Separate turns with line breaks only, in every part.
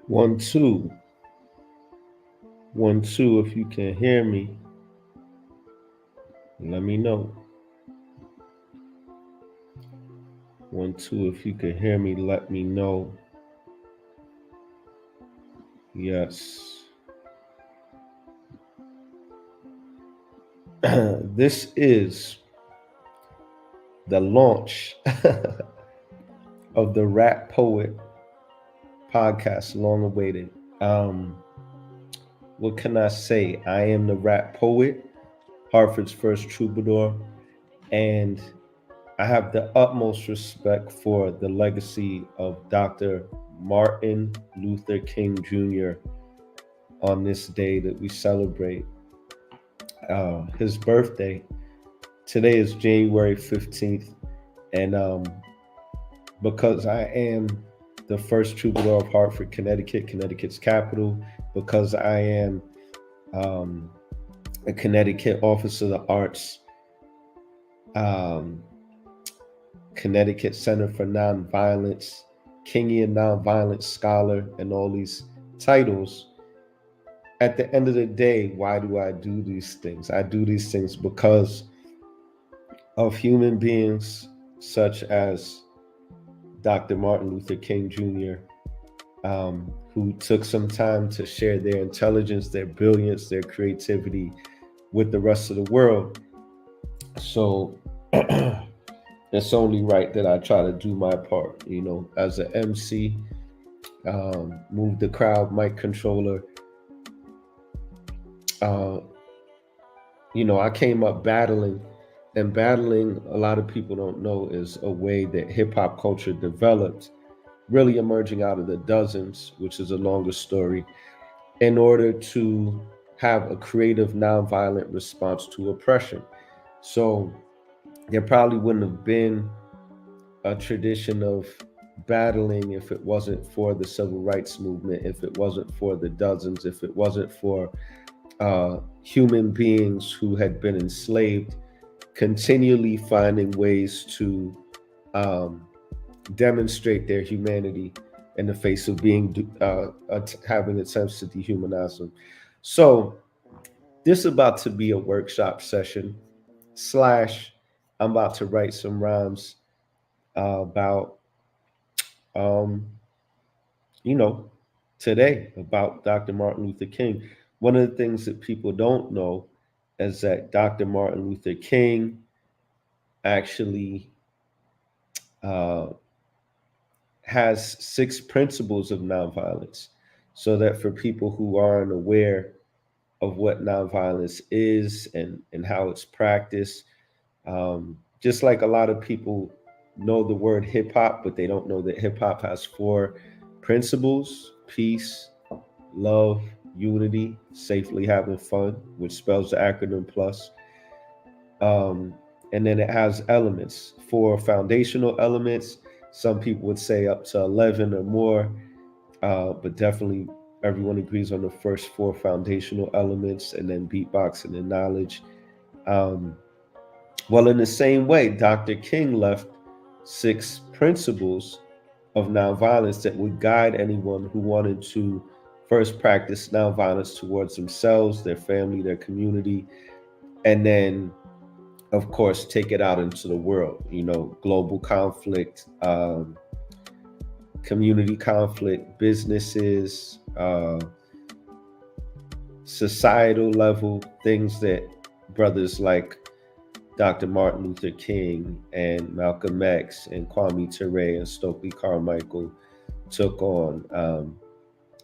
One, two. 1, 2. If you can hear me, let me know. 1, 2. If you can hear me, let me know. Yes. This is the launch of the Rap Poet podcast, long awaited. Um, what can I say? I am the Rap Poet, Hartford's first troubadour, and I have the utmost respect for the legacy of Dr. Martin Luther King Jr. on this day that we celebrate his birthday. Today is January 15th, and because I am the first troubadour of Hartford, Connecticut, Connecticut's capital, because I am um, a Connecticut Officer of the Arts, um, Connecticut Center for Nonviolence, Kingian Nonviolence Scholar, and all these titles. At the end of the day, why do I do these things? I do these things because of human beings such as Dr. Martin Luther King Jr., who took some time to share their intelligence, their brilliance, their creativity with the rest of the world. So it's only right that I try to do my part, as an MC, move the crowd, mic controller. Uh, I came up battling, and battling, a lot of people don't know, is a way that hip hop culture developed, really emerging out of the dozens, which is a longer story, in order to have a creative, nonviolent response to oppression. So there probably wouldn't have been a tradition of battling if it wasn't for the civil rights movement, if it wasn't for the dozens, if it wasn't for human beings who had been enslaved, continually finding ways to um, demonstrate their humanity in the face of being having attempts to dehumanize them. So this is about to be a workshop session slash I'm about to write some rhymes about um, you know today about Dr. Martin Luther King. One of the things that people don't know is that Dr. Martin Luther King actually uh, has 6 principles of nonviolence, so that for people who aren't aware of what nonviolence is and how it's practiced, just like a lot of people know the word hip hop, but they don't know that hip hop has 4 principles: peace, love, unity, safely having fun, which spells the acronym plus. Um, and then it has elements, 4 foundational elements. Some people would say up to 11 or more, but definitely everyone agrees on the first 4 foundational elements, and then beatboxing and knowledge. Um, well, in the same way, Dr. King left 6 principles of nonviolence that would guide anyone who wanted to first practice nonviolence towards themselves, their family, their community, and then, of course, take it out into the world. Global conflict, community conflict, businesses, societal level things that brothers like Dr. Martin Luther King and Malcolm X and Kwame Ture and Stokely Carmichael took on,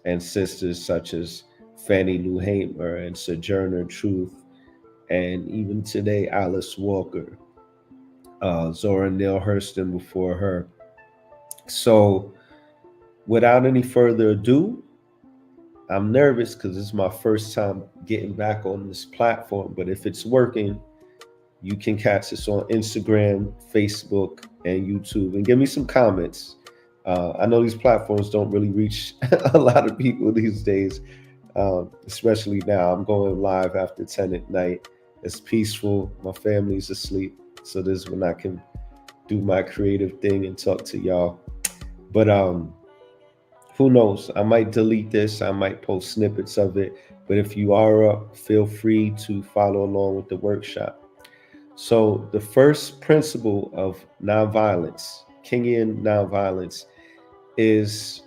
and sisters such as Fannie Lou Hamer and Sojourner Truth, and even today Alice Walker, Zora Neale Hurston before her. So, without any further ado, I'm nervous because it's my first time getting back on this platform. But if it's working, you can catch us on Instagram, Facebook, and YouTube, and give me some comments. I know these platforms don't really reach a lot of people these days, especially now. I'm going live after 10 at night. It's peaceful. My family's asleep. So this is when I can do my creative thing and talk to y'all. But Who knows? I might delete this. I might post snippets of it. But if you are up, feel free to follow along with the workshop. So the first principle of nonviolence, Kingian nonviolence, is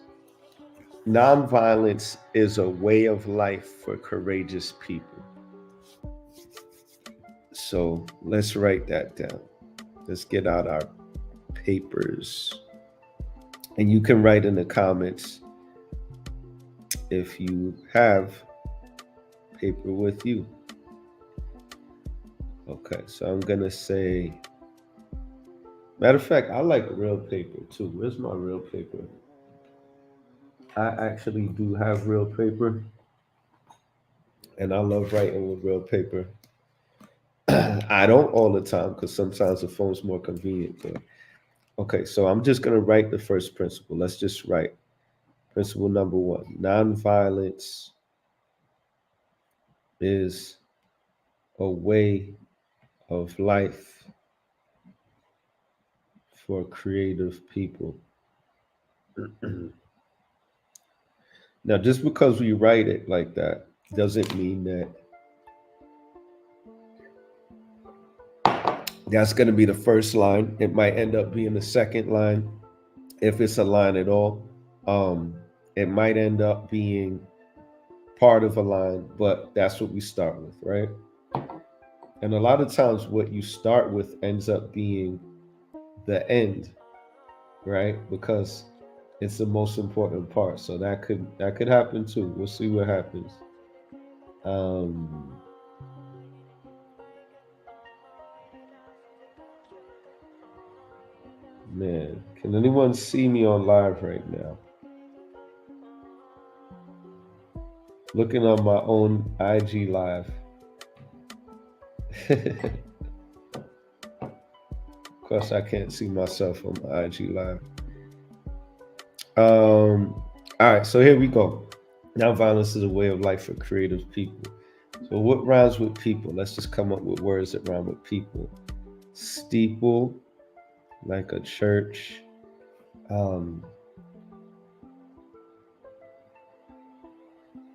nonviolence is a way of life for courageous people. So let's write that down. Let's get out our papers. And you can write in the comments if you have paper with you. Okay, so I'm gonna say, matter of fact, I like real paper too. Where's my real paper? I actually do have real paper, and I love writing with real paper. I don't all the time because sometimes the phone's more convenient. But okay, so I'm just gonna write the first principle. Let's just write principle number 1. Nonviolence is a way of life for creative people. Now, just because we write it like that doesn't mean that that's going to be the first line. It might end up being the second line if it's a line at all. It might end up being part of a line, but that's what we start with, right? And a lot of times what you start with ends up being the end, right? Because it's the most important part. So that could happen too. We'll see what happens. Um Man, can anyone see me on live right now? Looking on my own IG live. Of course, I can't see myself on my IG live. All right, so here we go. Nonviolence is a way of life for creative people. So what rhymes with people? Let's just come up with words that rhyme with people. Steeple, like a church.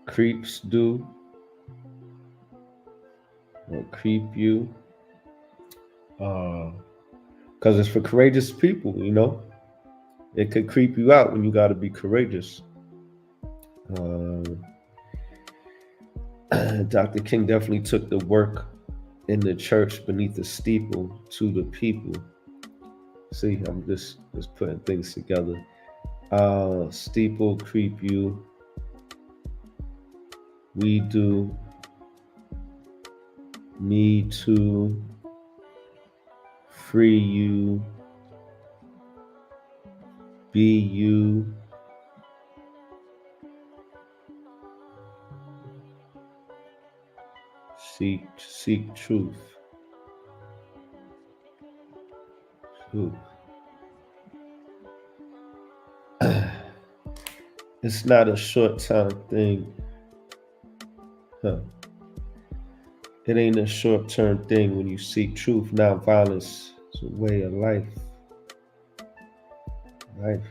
Creeps do, or creep you. Because it's for courageous people, you know. It could creep you out when you got to be courageous. Dr. King definitely took the work in the church beneath the steeple to the people. See, I'm just putting things together. Steeple, creep you. We do. Me too. Free you. Be you. Seek truth. Truth. It's not a short-term thing. Huh. It ain't a short-term thing when you seek truth. Nonviolence is a way of life. Life.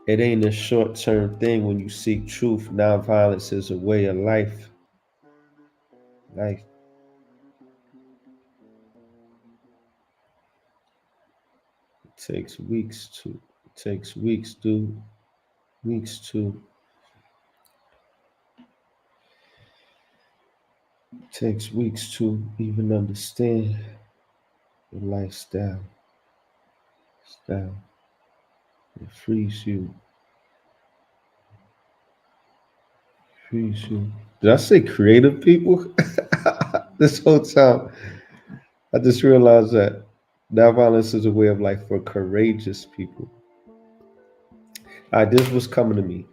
It ain't a short-term thing when you seek truth. Nonviolence is a way of life. Life. It takes weeks to. It takes weeks, dude. Weeks to. It takes weeks to even understand the lifestyle. Style. It frees you. Frees you. Did I say creative people? This whole time, I just realized that nonviolence is a way of life for courageous people. All right, this was coming to me.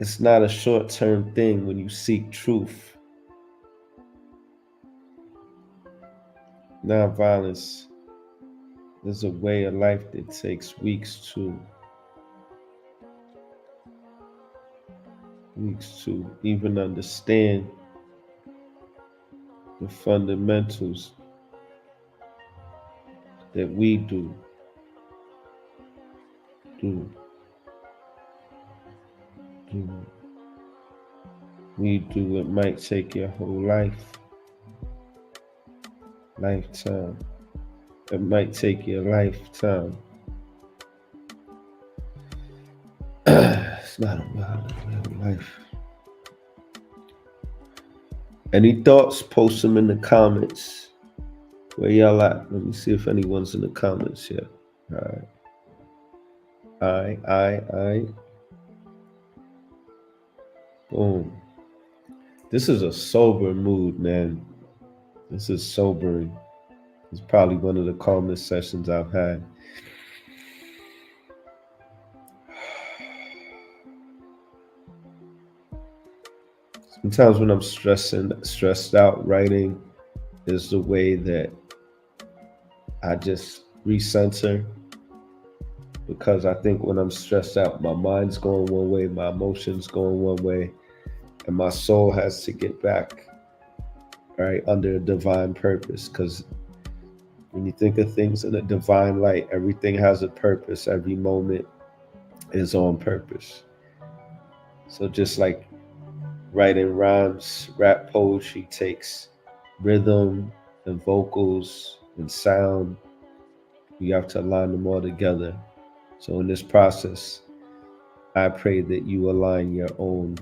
It's not a short-term thing when you seek truth. Nonviolence is a way of life that takes weeks to even understand the fundamentals that we do. We do. It might take your whole lifetime. It might take your lifetime. It's not about real life. Any thoughts? Post them in the comments. Where y'all at? Let me see if anyone's in the comments here. All right. Boom. This is a sober mood, man. This is sobering. It's probably one of the calmest sessions I've had. Sometimes when I'm stressed out, writing is the way that I just recenter, because I think when I'm stressed out, my mind's going one way, my emotions going one way, and my soul has to get back right under a divine purpose. Because when you think of things in a divine light, everything has a purpose. Every moment is on purpose. So just like writing rhymes, rap poetry takes rhythm and vocals and sound. You have to align them all together. So in this process, I pray that you align your own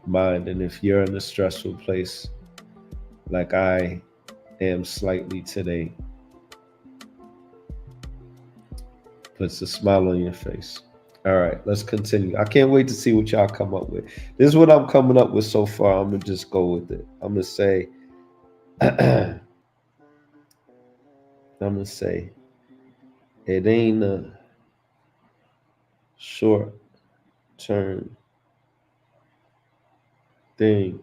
mind. And if you're in a stressful place, like I am slightly today, puts a smile on your face. All right, let's continue. I can't wait to see what y'all come up with. This is what I'm coming up with so far. I'm going to just go with it. I'm going to say, it ain't a short-term thing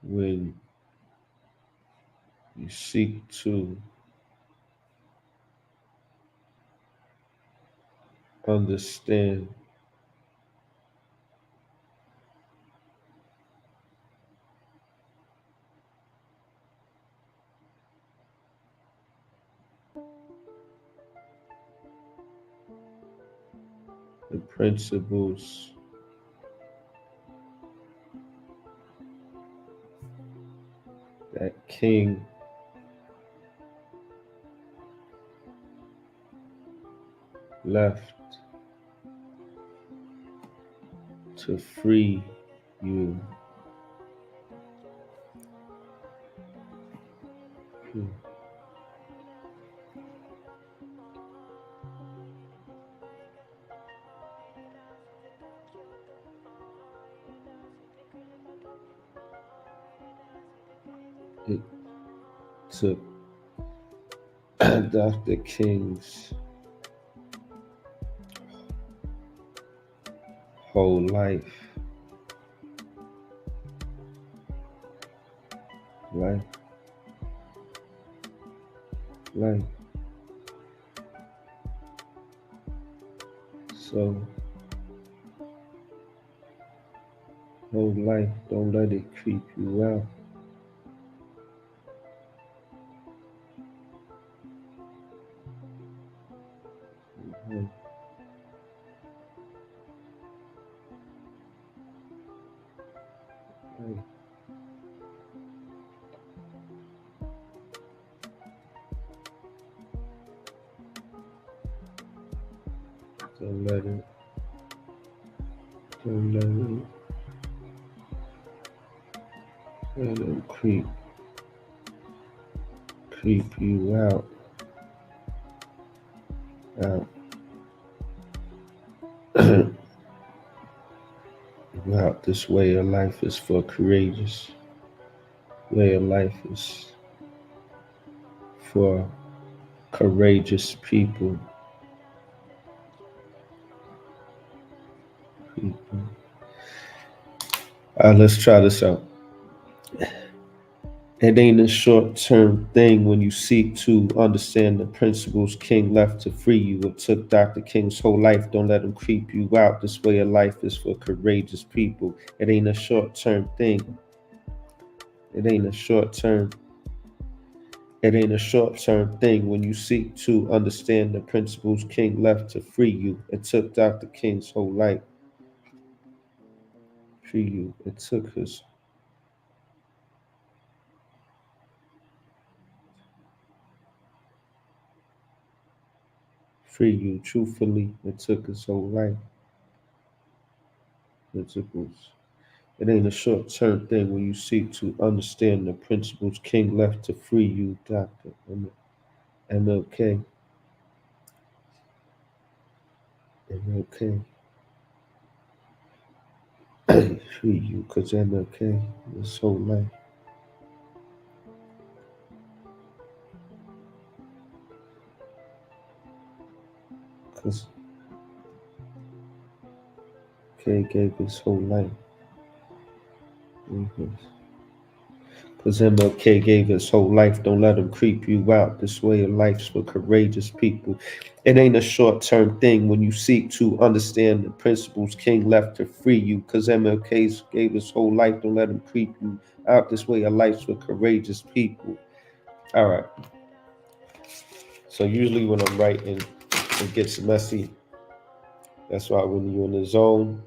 when you seek to understand the principles that King left to free you. It took Dr. King's whole life. So, whole life, don't let it creep you out. Don't let it creep you out. Out. This way of life is for courageous. Way of life is for courageous people. Let's try this out. It ain't a short-term thing when you seek to understand the principles King left to free you. It took Dr. King's whole life. Don't let him creep you out. This way of life is for courageous people. It ain't a short-term thing It ain't a short term. It ain't a short term thing when you seek to understand the principles King left to free you. It took Dr. King's whole life. Free you. It took his free you. Truthfully, it took his whole life. Principles. It ain't a short term thing when you seek to understand the principles King left to free you, Dr. MLK. MLK. Free you, because MLK, his whole life. Because K gave his whole life. Because MLK gave his whole life. Don't let him creep you out. This way of life's for courageous people. It ain't a short term thing when you seek to understand the principles King left to free you. Because MLK gave his whole life. Don't let him creep you out. This way of life's for courageous people. All right. So usually when I'm writing, it gets messy. That's why when you're in the zone,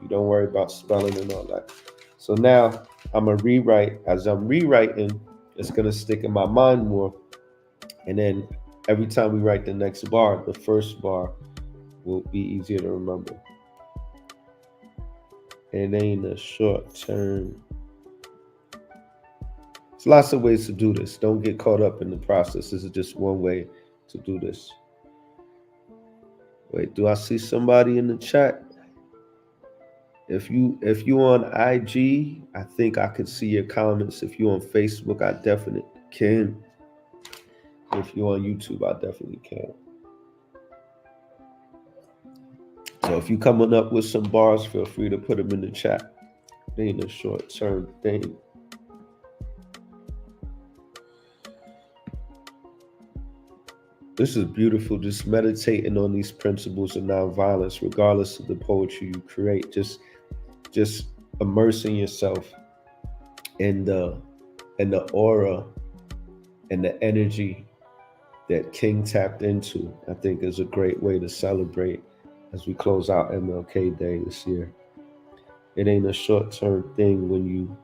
you don't worry about spelling and all that. So now I'm gonna rewrite. As I'm rewriting, it's gonna stick in my mind more. And then every time we write the next bar, the first bar will be easier to remember. It ain't a short term. There's lots of ways to do this. Don't get caught up in the process. This is just one way to do this. Wait, do I see somebody in the chat? If you on IG, I think I can see your comments. If you on Facebook, I definitely can. If you on YouTube, I definitely can. So if you coming up with some bars, feel free to put them in the chat. It ain't a short term thing. This is beautiful. Just meditating on these principles of nonviolence, regardless of the poetry you create. Just immersing yourself in the aura and the energy that King tapped into, I think is a great way to celebrate as we close out MLK Day this year. It ain't a short term thing when you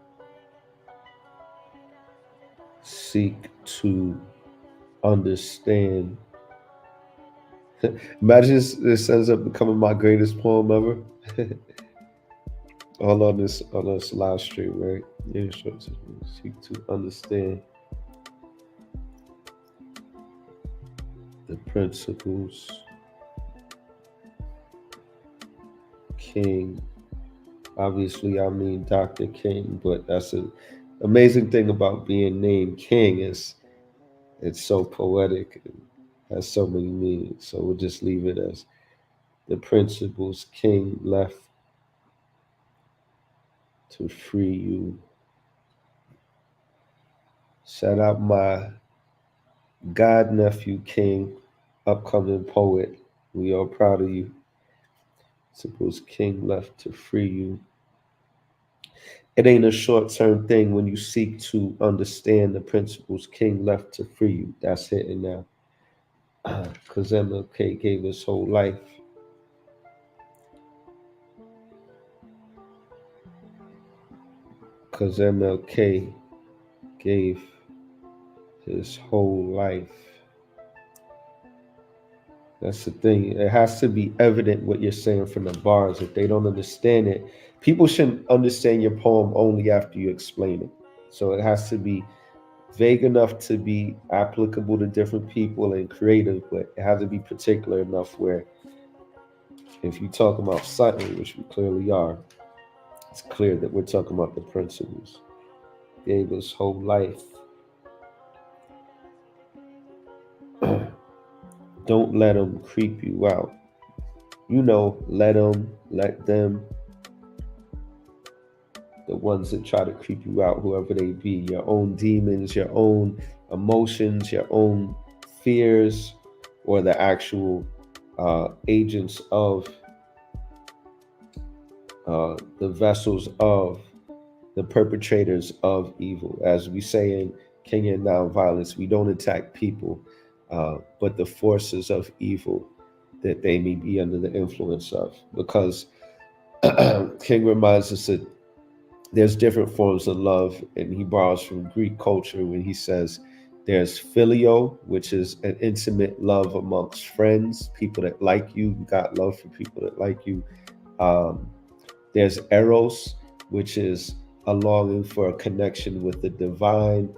seek to understand. Imagine this ends up becoming my greatest poem ever. All on this live stream, right? Yeah, short term. Seek to understand the principles King. Obviously, I mean Dr. King, but that's an amazing thing about being named King is it's so poetic and has so many meanings. So we'll just leave it as the principles King left to free you. Shout out my god nephew King, upcoming poet. We are proud of you. Principles King left to free you. It ain't a short term thing when you seek to understand the principles King left to free you. That's hitting now. Because MLK gave his whole life. Because MLK gave his whole life. That's the thing. It has to be evident what you're saying from the bars. If they don't understand it, people shouldn't understand your poem only after you explain it. So it has to be vague enough to be applicable to different people and creative, but it has to be particular enough where if you talk about something, which we clearly are, it's clear that we're talking about the principles. Gave his whole life. Don't let them creep you out. Let them, the ones that try to creep you out, whoever they be, your own demons, your own emotions, your own fears, or the actual agents of the vessels of the perpetrators of evil. As we say in Kenyan nonviolence, we don't attack people, but the forces of evil that they may be under the influence of. Because King reminds us that there's different forms of love, and he borrows from Greek culture when he says there's filio, which is an intimate love amongst friends, people that like you. You got love for people that like you. Um, there's eros, which is a longing for a connection with the divine,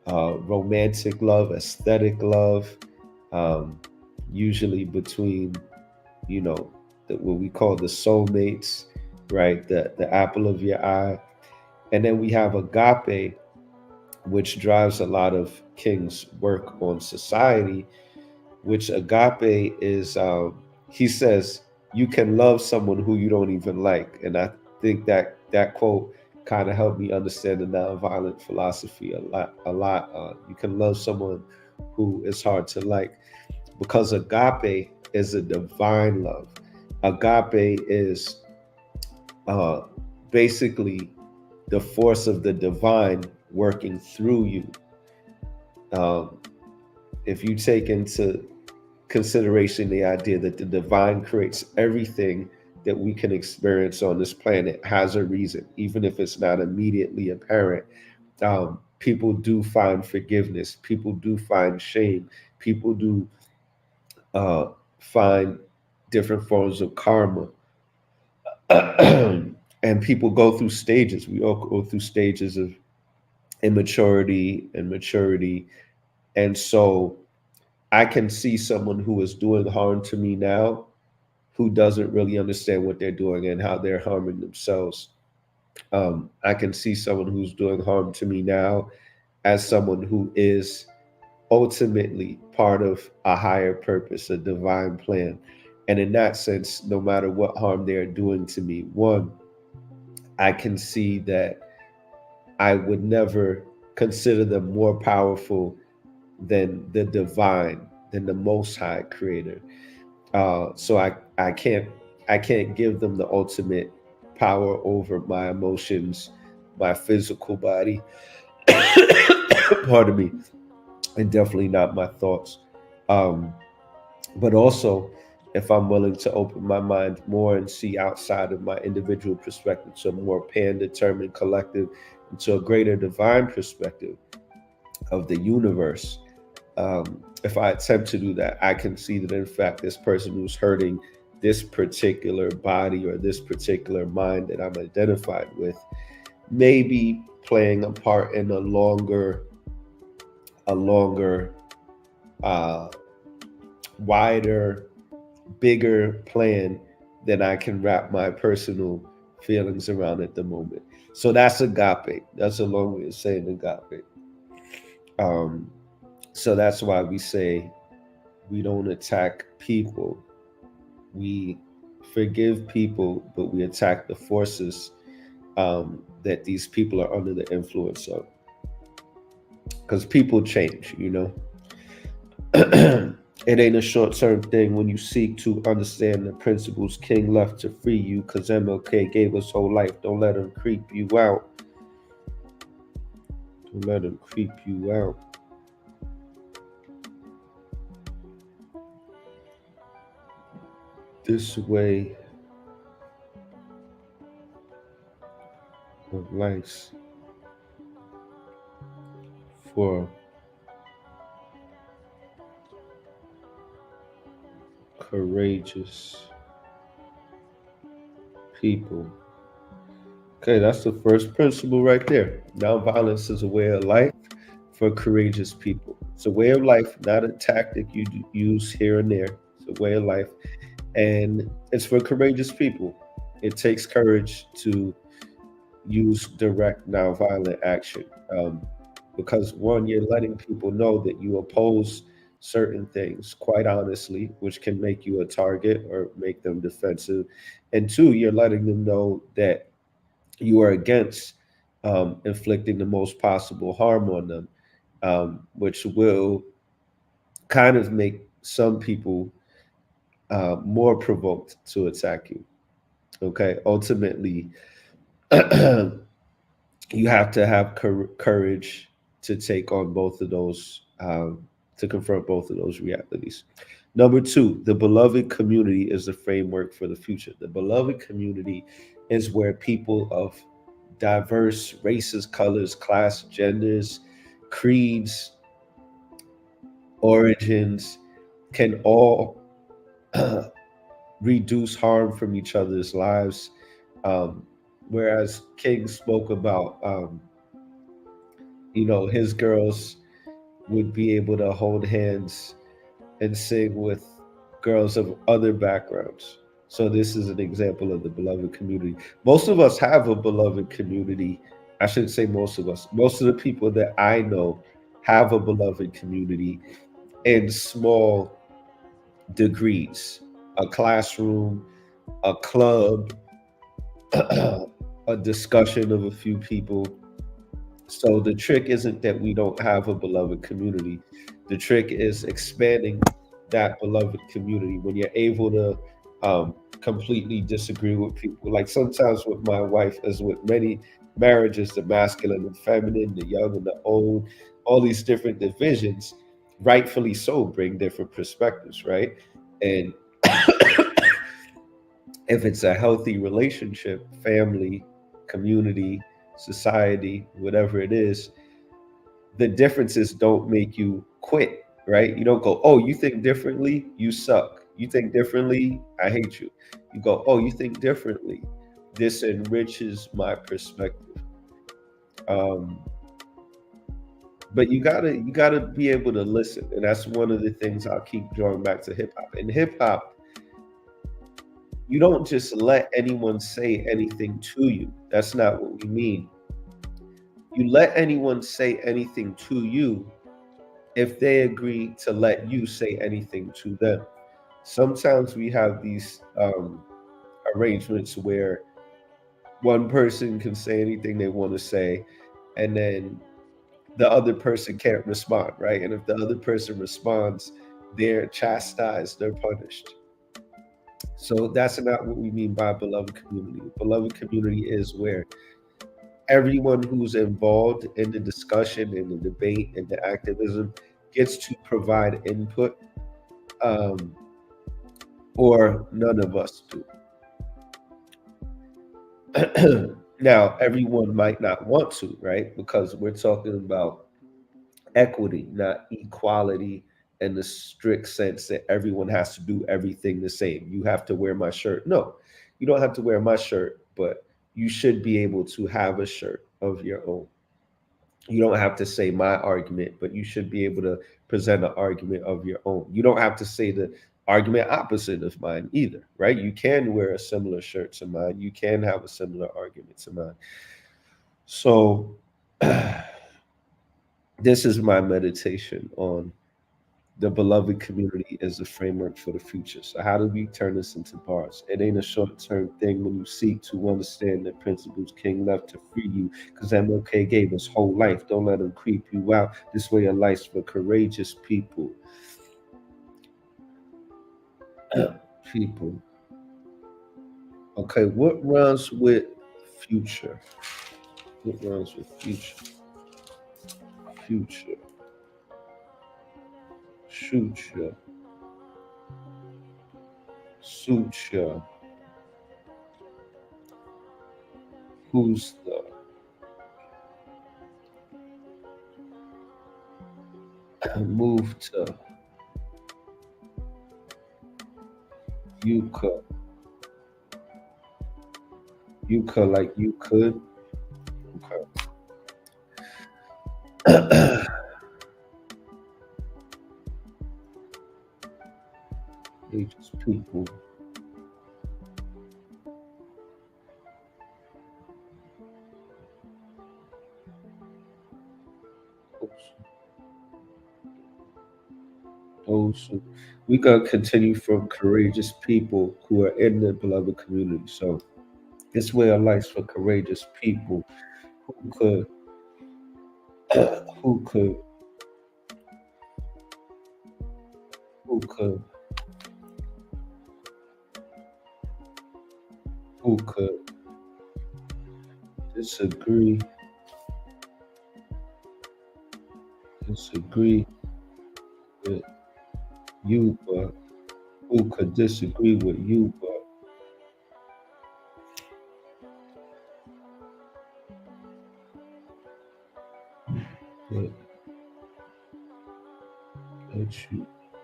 romantic love, aesthetic love, um, usually between, what we call the soulmates, right? The apple of your eye. And then we have agape, which drives a lot of King's work on society, which agape is, he says, you can love someone who you don't even like. And I think that quote kind of helped me understand the nonviolent philosophy a lot. You can love someone who is hard to like, because agape is a divine love. Agape is uh, basically the force of the divine working through you. Um, if you take into consideration the idea that the divine creates everything that we can experience on this planet has a reason, even if it's not immediately apparent. People do find forgiveness, people do find shame, people do uh, find different forms of karma. And people go through stages. We all go through stages of immaturity and maturity. And so I can see someone who is doing harm to me now who doesn't really understand what they're doing and how they're harming themselves. I can see someone who's doing harm to me now as someone who is ultimately part of a higher purpose, a divine plan. And in that sense, no matter what harm they're doing to me, one, I can see that I would never consider them more powerful than the divine, than the most high creator. So I can't give them the ultimate power over my emotions, my physical body, pardon me, and definitely not my thoughts. Um, but also, if I'm willing to open my mind more and see outside of my individual perspective to a more pan-determined collective, and to a greater divine perspective of the universe, if I attempt to do that, I can see that in fact this person who's hurting this particular body or this particular mind that I'm identified with may be playing a part in a longer, uh, wider, bigger plan than I can wrap my personal feelings around at the moment. So that's agape. That's a long way of saying agape. Um, so that's why we say we don't attack people. We forgive people, but we attack the forces that these people are under the influence of. Because people change. It ain't a short term thing when you seek to understand the principles King left to free you, because MLK gave us whole life. Don't let him creep you out. Don't let him creep you out. This way of life for courageous people. Okay, that's the first principle right there. Nonviolence is a way of life for courageous people. It's a way of life, not a tactic you use here and there. It's a way of life, and it's for courageous people. It takes courage to use direct nonviolent action, because one, you're letting people know that you oppose certain things quite honestly, which can make you a target or make them defensive, and two, you're letting them know that you are against inflicting the most possible harm on them, which will kind of make some people more provoked to attack you. Okay, ultimately, You have to have courage to take on both of those, to confront both of those realities. Number two, the beloved community is the framework for the future. The beloved community is where people of diverse races, colors, class, genders, creeds, origins can all reduce harm from each other's lives. Um, Whereas King spoke about, his girls would be able to hold hands and sing with girls of other backgrounds. So this is an example of the beloved community. Most of us have a beloved community. I shouldn't say most of us. Most of the people that I know have a beloved community in small degrees. A classroom, a club, a discussion of a few people. So the trick isn't that we don't have a beloved community. The trick is expanding that beloved community when you're able to completely disagree with people. Like sometimes with my wife, as with many marriages, the masculine and feminine, the young and the old, all these different divisions, rightfully so, bring different perspectives, right? And if it's a healthy relationship, family, community, society, whatever it is, the differences don't make you quit, right? You don't go, oh, you think differently, you suck. You think differently, I hate you. You go, oh, you think differently. This enriches my perspective. Um, but you gotta be able to listen, and that's one of the things I'll keep drawing back to hip hop. In hip hop, you don't just let anyone say anything to you. That's not what we mean. You let anyone say anything to you if they agree to let you say anything to them. Sometimes we have these arrangements where one person can say anything they want to say, and then the other person can't respond, right? And if the other person responds, they're chastised, they're punished. So that's not what we mean by beloved community. Beloved community is where everyone who's involved in the discussion, in the debate, in the activism gets to provide input, um, or none of us do. Now, everyone might not want to, right? Because we're talking about equity, not equality in the strict sense that everyone has to do everything the same. You have to wear my shirt. No, you don't have to wear my shirt, but you should be able to have a shirt of your own. You don't have to say my argument, but you should be able to present an argument of your own. You don't have to say the argument opposite of mine either, right? You can wear a similar shirt to mine. You can have a similar argument to mine. So, this is my meditation on the beloved community as a framework for the future. So, how do we turn this into bars? It ain't a short term thing when you seek to understand the principles King left to free you, because MLK gave us whole life. Don't let them creep you out. This way of life's for courageous people. People. Okay, what runs with future? What runs with future? Future. Future. Suture. Who's the move to Yuka? Yuka like you could. Okay. Ages people. Those who we gotta continue from courageous people who are in the beloved community. So this way of life for courageous people who could who could who could who could disagree disagree with you, but who could disagree with you, but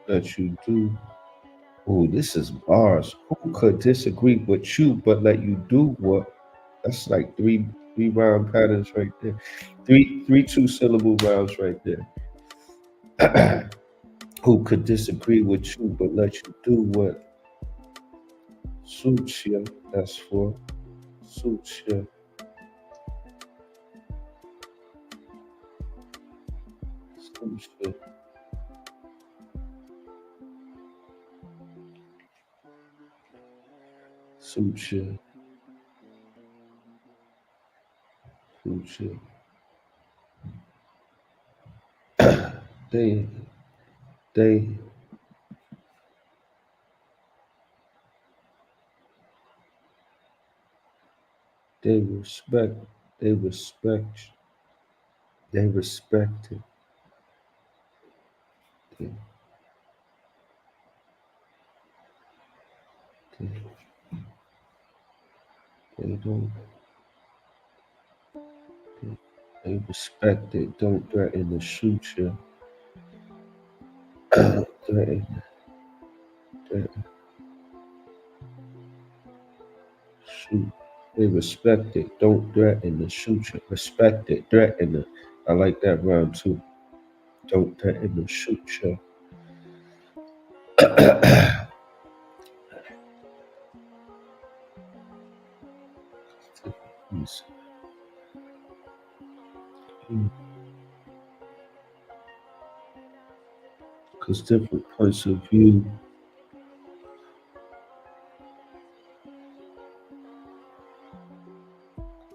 let you do. Oh, this is bars. Who could disagree with you but let you do what? That's like three rhyme patterns right there. Three two-syllable rhymes right there. Who could disagree with you but let you do what suits you? That's for suits you. Suits you. Suits you. Suits you. They they they respect they respect they respect it. They, they, they don't they respect it. Don't threaten to shoot you. threaten, threaten, shoot. They respect it. Don't threaten to shoot you. Respect it. Threaten it. I like that rhyme too. Don't threaten to shoot you. Because different points of view,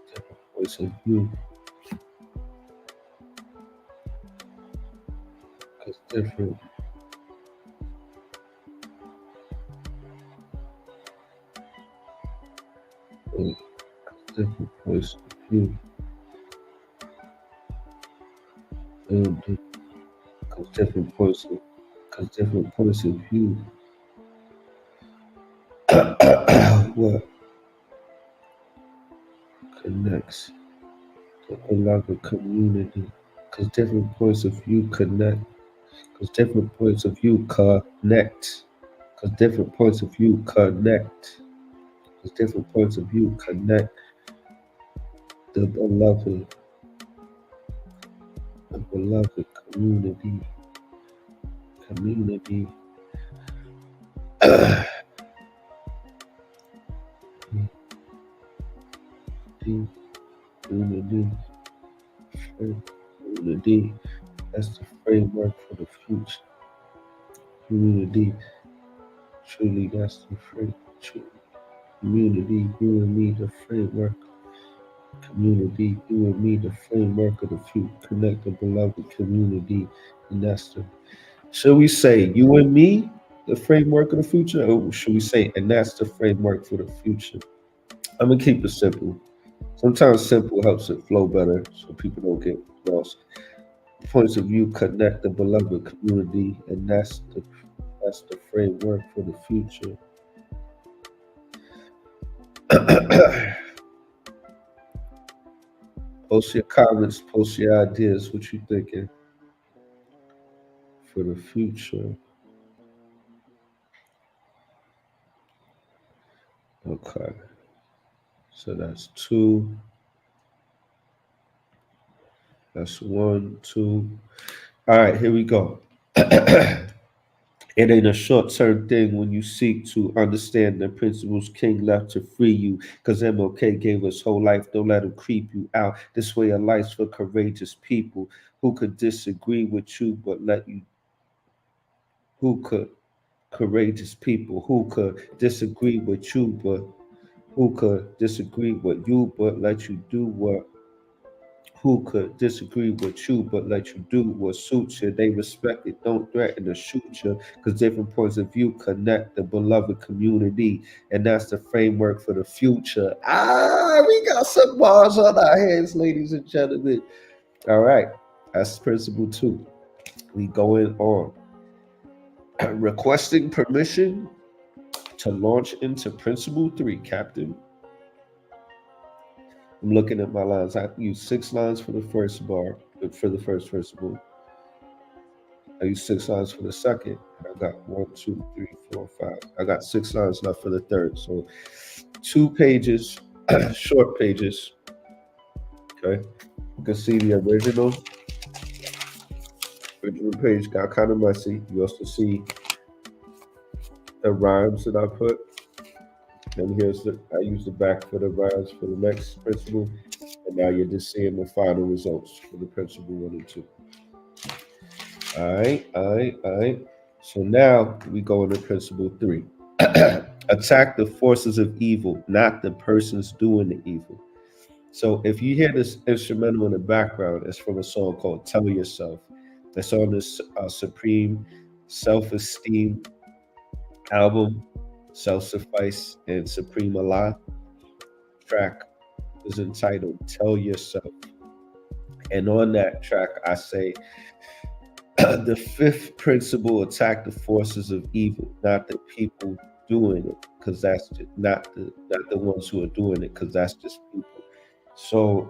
different points of view, because different, different points of view, because different points of view, what connects the beloved community, because different points of view connect, because different points of view connect, because different points of view connect, because different points of view connect the beloved community, community, community, community. That's the framework for the future. Community, truly, that's the framework. Community, you and me, the framework. Community, you and me, the framework of the future. Connect the beloved community, and that's the. Should we say you and me, the framework of the future, or should we say, and that's the framework for the future? I'm gonna keep it simple. Sometimes simple helps it flow better, so people don't get lost. Points of view connect the beloved community, and that's the framework for the future. Post your comments, post your ideas, what you thinking for the future. Okay, so that's two. That's one, two. All right, here we go. It ain't a short term thing when you seek to understand the principles King left to free you. Because MLK gave us whole life, don't let him creep you out. This way of life's for courageous people who could disagree with you, but let you, who could, courageous people who could disagree with you, but who could disagree with you, but let you do what who could disagree with you but let you do what suits you. They respect it, don't threaten to shoot you, because different points of view connect the beloved community, and that's the framework for the future. We got some bars on our hands, ladies and gentlemen. All right, that's principle two. We going on. Requesting permission to launch into Principle 3, Captain. I'm looking at my lines. I use 6 lines for the first bar, for the first principle. I use 6 lines for the second. And I got 1, 2, 3, 4, 5. I got 6 lines left for the third. So 2 pages, short pages. Okay. You can see the original page got kind of messy. You also see the rhymes that I put. And I use the back for the rhymes for the next principle. And now you're just seeing the final results for the principle 1 and 2. All right. So now we go into principle 3. Attack the forces of evil, not the persons doing the evil. So if you hear this instrumental in the background, it's from a song called Tell Yourself. That's on this Supreme Self-Esteem album, Self-Suffice and Supreme Allah. Track is entitled Tell Yourself. And on that track, I say, the fifth principle: attack the forces of evil, not the people doing it, because that's not the ones who are doing it, because that's just people. So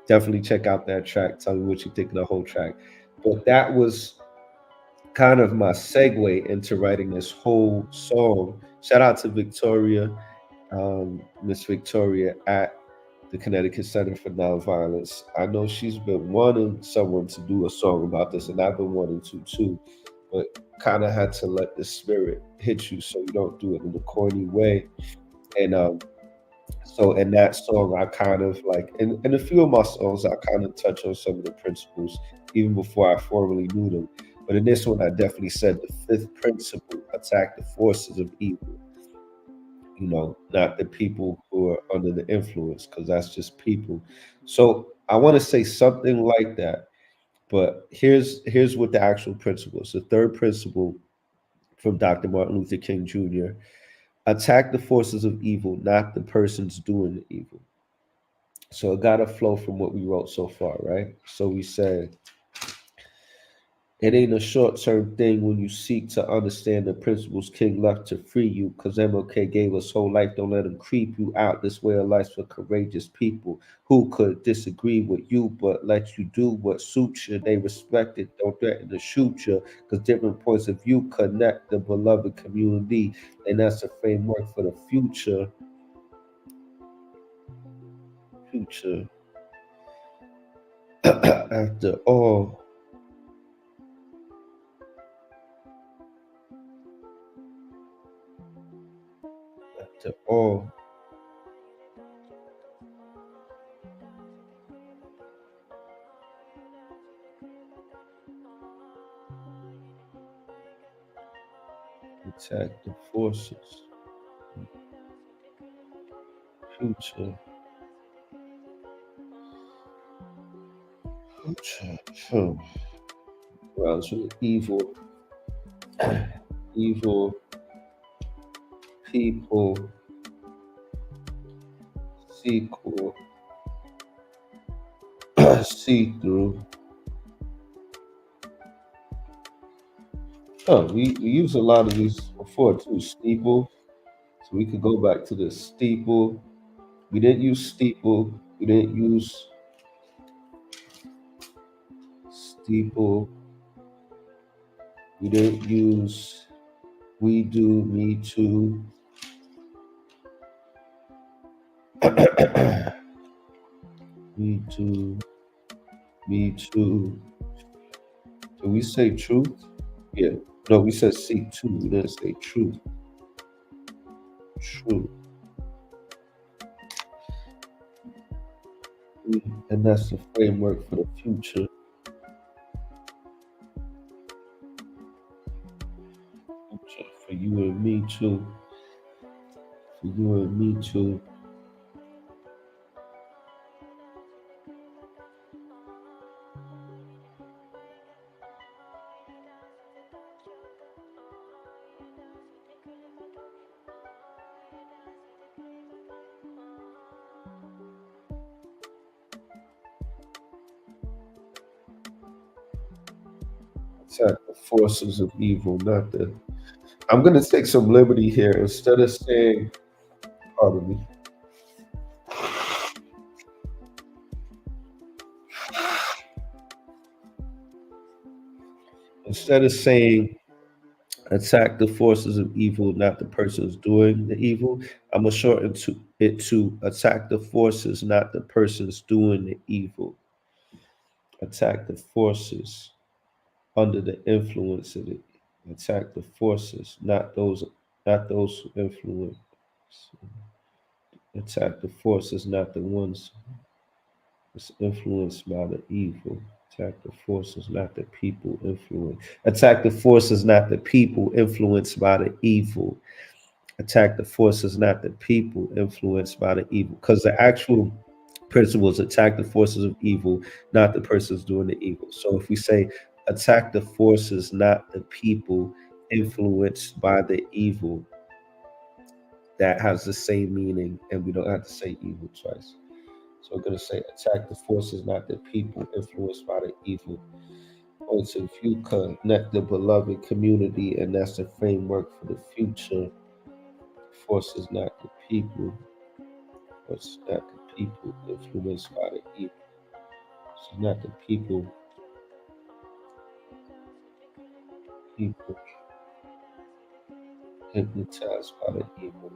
definitely check out that track. Tell me what you think of the whole track. But that was kind of my segue into writing this whole song. Shout out to Victoria, Miss Victoria at the Connecticut Center for Nonviolence. I know she's been wanting someone to do a song about this, and I've been wanting to too, but kind of had to let the spirit hit you so you don't do it in a corny way. And so in that song, I kind of like, in a few of my songs, I kind of touch on some of the principles even before I formally knew them. But in this one, I definitely said the fifth principle: attack the forces of evil, not the people who are under the influence, because that's just people. So I want to say something like that, but here's what the actual principle is. The third principle from Dr. Martin Luther King Jr.: attack the forces of evil, not the persons doing the evil. So it got to flow from what we wrote so far, right? So we said it ain't a short term thing when you seek to understand the principles King left to free you, because MLK gave us whole life. Don't let him creep you out. This way of life's for courageous people who could disagree with you, but let you do what suits you. They respect it, don't threaten to shoot you, because different points of view connect the beloved community, and that's a framework for the future. Future. After all, after all, attack the forces. Future. Future. Well, so evil, evil people sequel see through. Oh, we use a lot of these before too. Steeple. So we could go back to the steeple. We didn't use steeple. We didn't use steeple. We didn't use we do, me too. We do, me too. Did we say truth? Yeah. No, we said seek too. We didn't say truth. True. And that's the framework for the future. Future for you and me too. For you and me too. Attack the forces of evil, not the. I'm going to take some liberty here. Instead of saying, pardon me, instead of saying attack the forces of evil, not the persons doing the evil, I'm going to shorten it to attack the forces, not the persons doing the evil. Attack the forces under the influence of it. Attack the forces, not those who influence. Attack the forces, not the ones that's influenced by the evil. Attack the forces, not the people influenced. Attack the forces, not the people influenced by the evil. Attack the forces, not the people influenced by the evil. Because the actual principle is attack the forces of evil, not the persons doing the evil. So if we say attack the forces, not the people influenced by the evil, that has the same meaning, and we don't have to say evil twice. So we're going to say attack the forces, not the people influenced by the evil. So if you connect the beloved community, and that's the framework for the future, forces, not the people, forces, not the people influenced by the evil. So not the people, people hypnotized by the evil.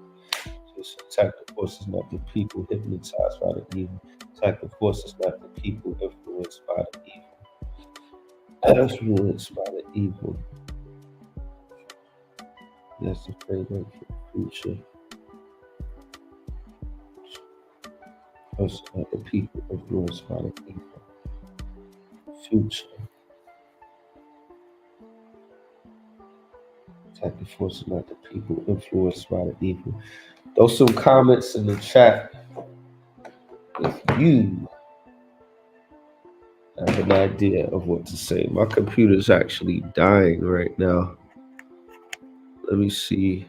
So it's attack the forces, not the people hypnotized by the evil. Attack the forces, not the people influenced by the evil. Influenced by the evil. That's the framework for the future. Us, not the people influenced by the evil. Future. Attack the forces, not the people influenced by the evil. Throw some comments in the chat if you have an idea of what to say. My computer's actually dying right now. Let me see.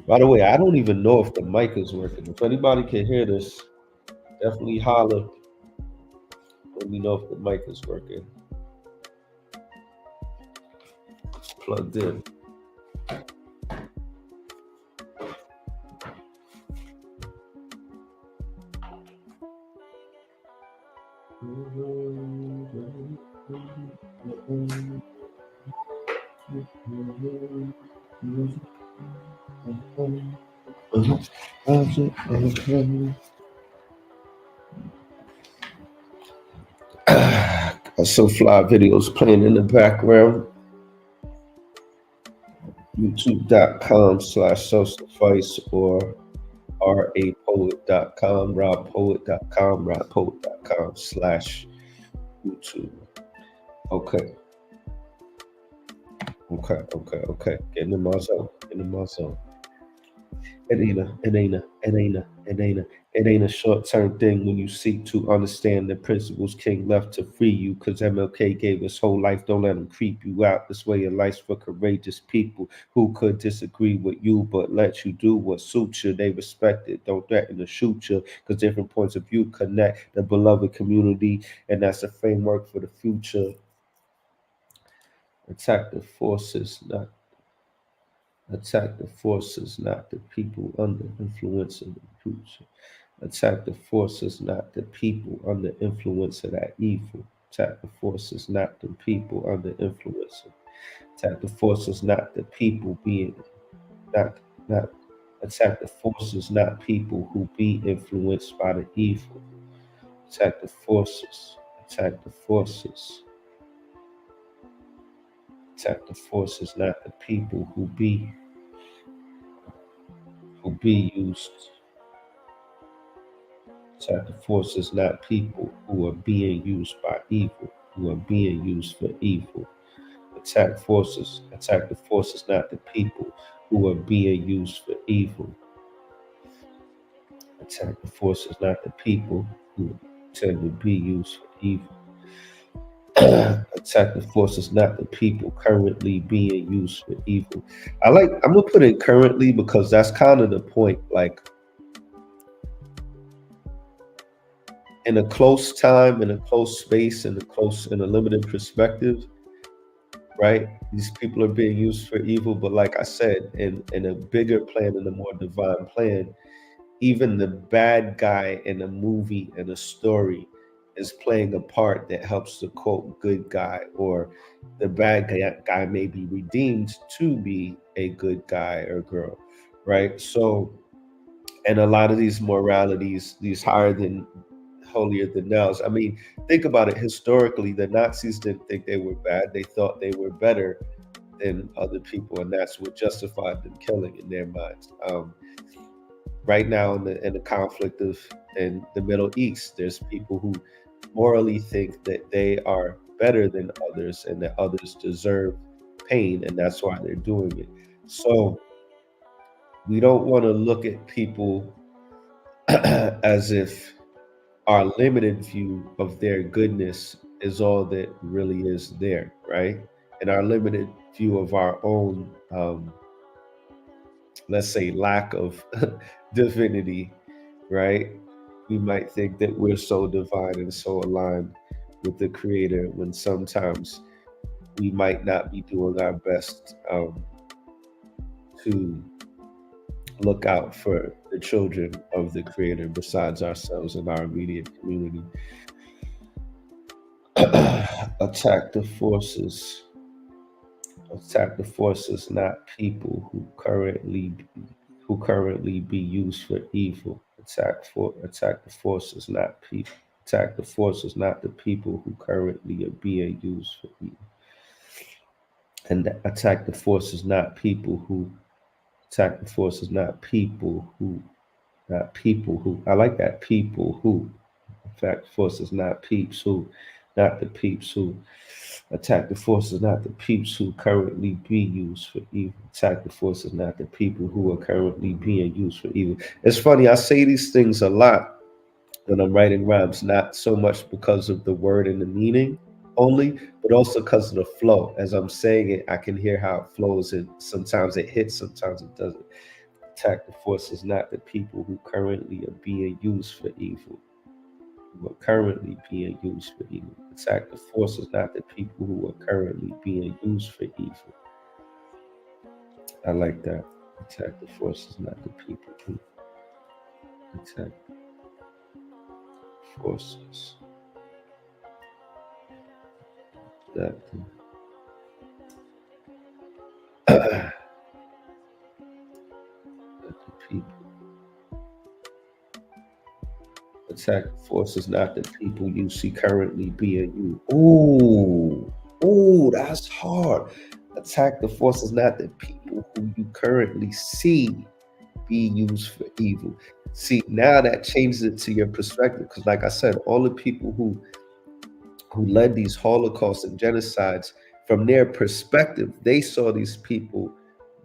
By the way, I don't even know if the mic is working. If anybody can hear this, definitely holler. Let me know if the mic is working. It's plugged in. Got some fly videos playing in the background. YouTube.com/self-suffice or rapoet.com, rappoet.com/YouTube. Okay. Getting in my zone. It ain't a short-term thing when you seek to understand the principles King left to free you, because MLK gave his whole life. Don't let him creep you out. This way of life's for courageous people who could disagree with you, but let you do what suits you. They respect it. Don't threaten to shoot you, because different points of view connect the beloved community, and that's a framework for the future. Attack the forces, not the people under influence of the future. Attack the forces, not the people under influence of that evil. Attack the forces, not the people under influence of. Attack the forces, not the people being not. Attack the forces, not people who be influenced by the evil. Attack the forces. Attack the forces. Attack the forces, not the people who be used. Attack the forces, not people who are being used by evil, who are being used for evil. Attack the forces, not the people who are being used for evil. Attack the forces, not the people who tend to be used for evil. Attack the forces, not the people currently being used for evil. I'm gonna put it currently because that's kind of the point. Like, in a close time, in a close space, in a limited perspective, right? These people are being used for evil, but like I said, in a bigger plan, in a more divine plan, even the bad guy in a movie and a story is playing a part that helps the quote good guy, or the guy may be redeemed to be a good guy or girl, right? So, and a lot of these moralities, these higher than holier than thou's. I mean, think about it historically. The Nazis didn't think they were bad; they thought they were better than other people, and that's what justified them killing in their minds. Right now, in the conflict of in the Middle East, there's people who morally think that they are better than others and that others deserve pain, and that's why they're doing it. So we don't want to look at people as if our limited view of their goodness is all that really is there, right? And our limited view of our own, let's say, lack of divinity, right? We might think that we're so divine and so aligned with the Creator when sometimes we might not be doing our best to look out for the children of the Creator besides ourselves and our immediate community. Attack the forces. Attack the forces, not people who currently be used for evil. Attack the forces, not people. Attack the forces, not the people who currently are being used for evil. And attack the forces, not people who attack the forces, not people who. I like that, people who attack the forces, not peeps who, not the peeps who attack the forces, not the peeps who currently be used for evil. Attack the forces, not the people who are currently being used for evil. It's funny, I say these things a lot when I'm writing rhymes, not so much because of the word and the meaning only, but also because of the flow. As I'm saying it, I can hear how it flows, and sometimes it hits, sometimes it doesn't. Attack the forces, not the people who currently are being used for evil. Who are currently being used for evil. Attack the forces, not the people who are currently being used for evil. I like that. Attack the forces, not the people who attack forces, not the, not the people. Attack the forces, not the people you see currently being you. Ooh, that's hard. Attack the forces, not the people who you currently see be used for evil. See, now that changes it to your perspective, because, like I said, all the people who led these holocausts and genocides, from their perspective, they saw these people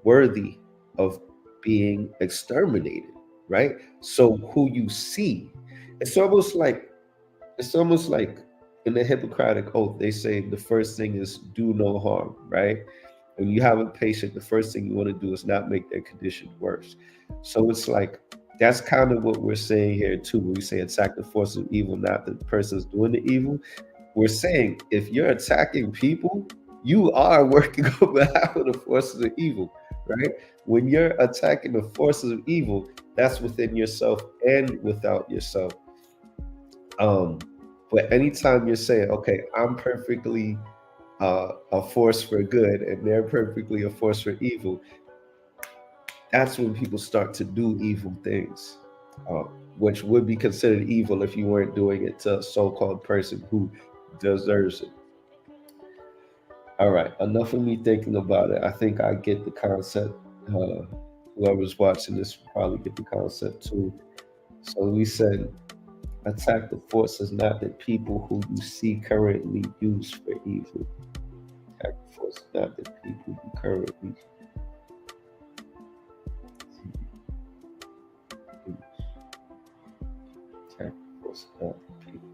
worthy of being exterminated, right? So who you see, it's almost like it's almost like in the Hippocratic Oath, they say the first thing is do no harm, right? When you have a patient, the first thing you want to do is not make their condition worse. So it's like that's kind of what we're saying here too. When we say attack the force of evil, not the person's doing the evil. We're saying if you're attacking people, you are working on behalf of the forces of evil, right? When you're attacking the forces of evil, that's within yourself and without yourself. Um, but anytime you're saying, okay, I'm perfectly a force for good and they're perfectly a force for evil, that's when people start to do evil things, uh, which would be considered evil if you weren't doing it to a so-called person who deserves it. All right, enough of me thinking about it. I think I get the concept. Uh, Whoever's watching this will probably get the concept too. So we said, attack the forces, not the people who you see currently used for evil. Attack the forces, not the people who currently use. Attack the forces, not the people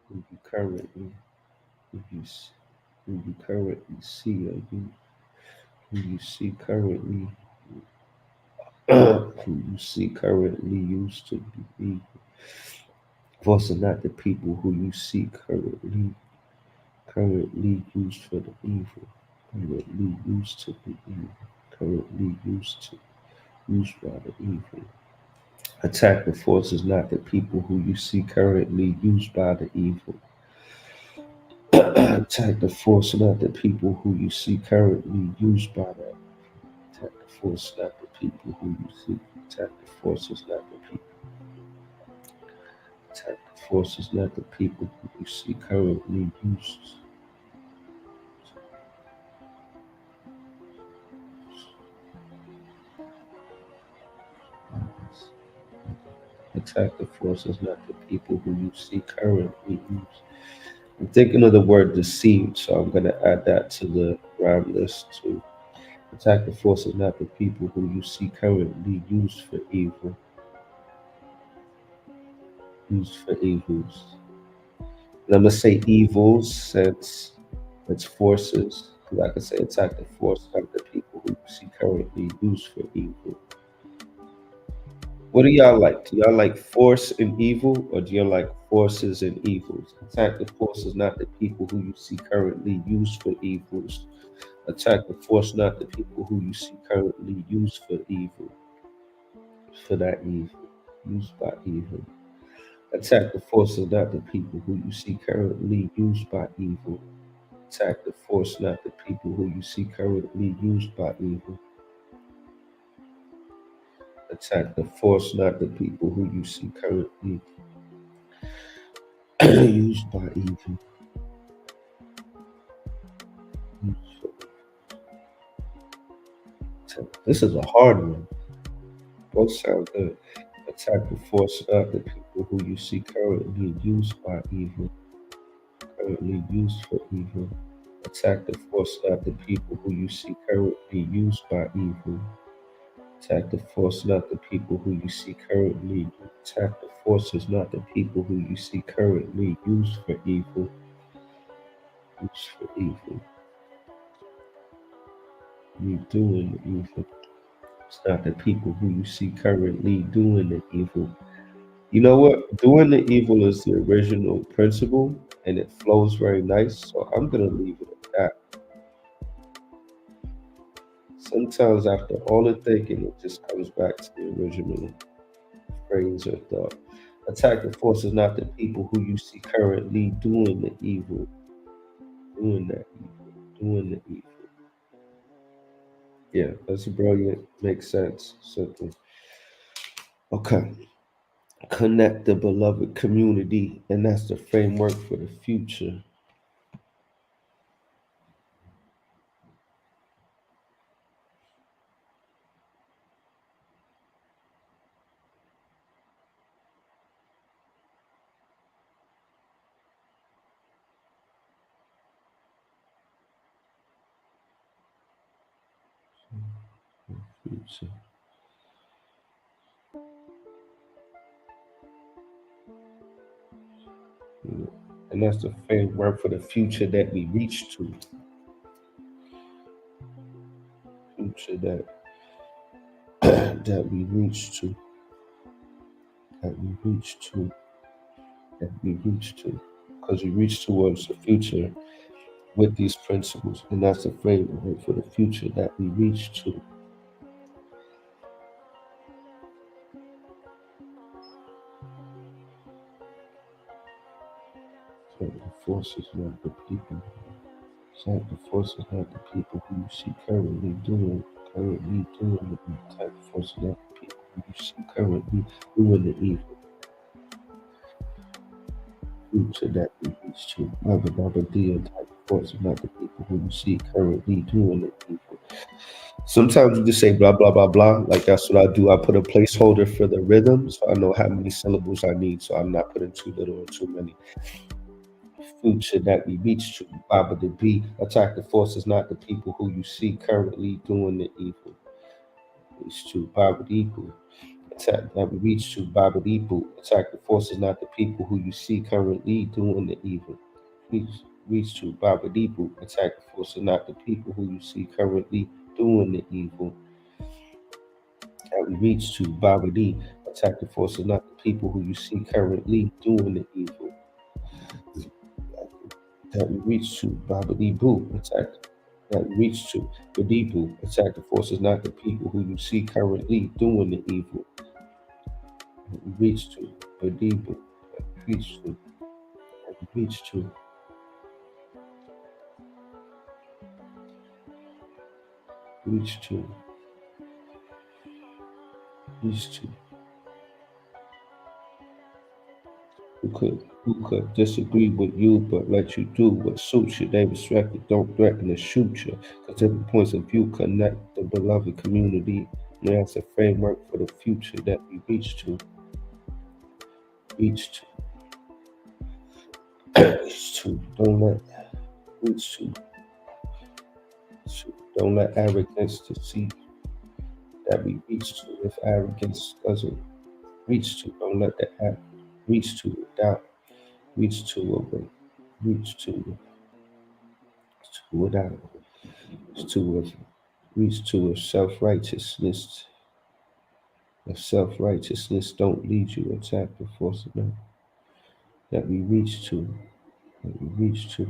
who you currently who you, who you currently see, or who you see currently who you see currently used to be evil. Force are not the people who you see currently used for the evil. Currently used to be evil. Currently used by the evil. Attack the force is not the people who you see currently used by the evil. Attack the force, not the people who you see currently used by that. Attack the force, not the people who you see. Attack the force is not the people. Attack the force is not the people who you see currently used. Attack the force is not the people who you see currently used. I'm thinking of the word deceived, so I'm going to add that to the rhyme list too. Attack the force is not the people who you see currently used for evil. Used for evils. And I'm gonna say evils since it's forces. Because I could say attack the force, not the people who you see currently used for evil. What do y'all like? Do y'all like force and evil, or do y'all like forces and evils? Attack the forces, not the people who you see currently used for evils. Attack the force, not the people who you see currently used for evil. For that evil. Used by evil. Attack the forces, not the people who you see currently used by evil. Attack the force, not the people who you see currently used by evil. Attack the force, not the people who you see currently used by evil. This is a hard one. Both sound good. Attack the force, not the people who you see currently used by evil. Currently used for evil. Attack the force, not the people who you see currently used by evil. Attack the force, not the people who you see currently. Attack the forces, not the people who you see currently used for evil. Used for evil. You doing the evil. It's not the people who you see currently doing the evil. You know what? Doing the evil is the original principle and it flows very nice. So I'm going to leave it at that. Sometimes after all the thinking, it just comes back to the original phrase or thought. Attack the forces, not the people who you see currently doing the evil. Doing that evil. Doing the evil. Yeah, that's brilliant. Makes sense. Simple. Okay. Connect the beloved community, and that's the framework for the future. Future. Yeah. And that's the framework for the future that we reach to. Future that that we reach to. That we reach to. That we reach to. Because we reach towards the future with these principles, and that's the framework for the future that we reach to. So the force is not the people. So the force is not the people who you see currently doing the type of force is not the people who you see currently doing the evil. Future that we reach to. Baba deal type of force is not the people who you see currently doing the evil. Sometimes you just say blah blah blah blah. Like that's what I do. I put a placeholder for the rhythm, so I know how many syllables I need. So I'm not putting too little or too many. Future that we reach to. Baba the B. Attack the forces, not the people who you see currently doing the evil. Reach to Baba the equal. Attack that we reach to Baba the equal. Attack the forces, not the people who you see currently doing the evil. Reach to Baba the equal. Attack the forces, not the people who you see currently doing the evil. That we reach to. Bhavadi, attack the forces, not the people who you see currently doing the evil. That we reach to. Bhavadi Boo, attack that we reach to. Badibu, attack the forces, not the people who you see currently doing the evil. That we reach to. Badibu, that we reach to. That we reach to. Reach to. Reach to. Who could disagree with you but let you do what suits you. They respect you, don't threaten to shoot you. Because different points of view connect the beloved community. And that's a framework for the future that we reach to. Reach to. Reach to. Don't let reach to. Don't let arrogance deceive that we reach to. If arrogance doesn't reach to, don't let the act reach to without reach to away. Reach to without to of reach to of self-righteousness. If self-righteousness don't lead you, attack the force of that we reach that we to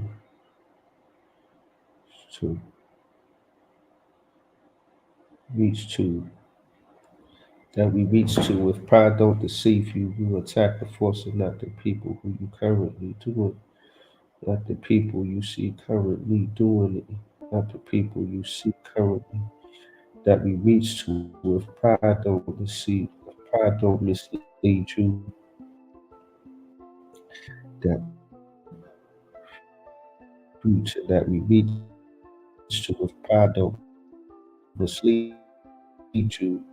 reach to, that we reach to. If pride don't deceive you, you attack the force of not the people who you currently doing, not the people you see currently doing it, not the people you see currently that we reach to. If pride don't deceive, if pride don't mislead you, that future that we reach to. If pride don't mislead you,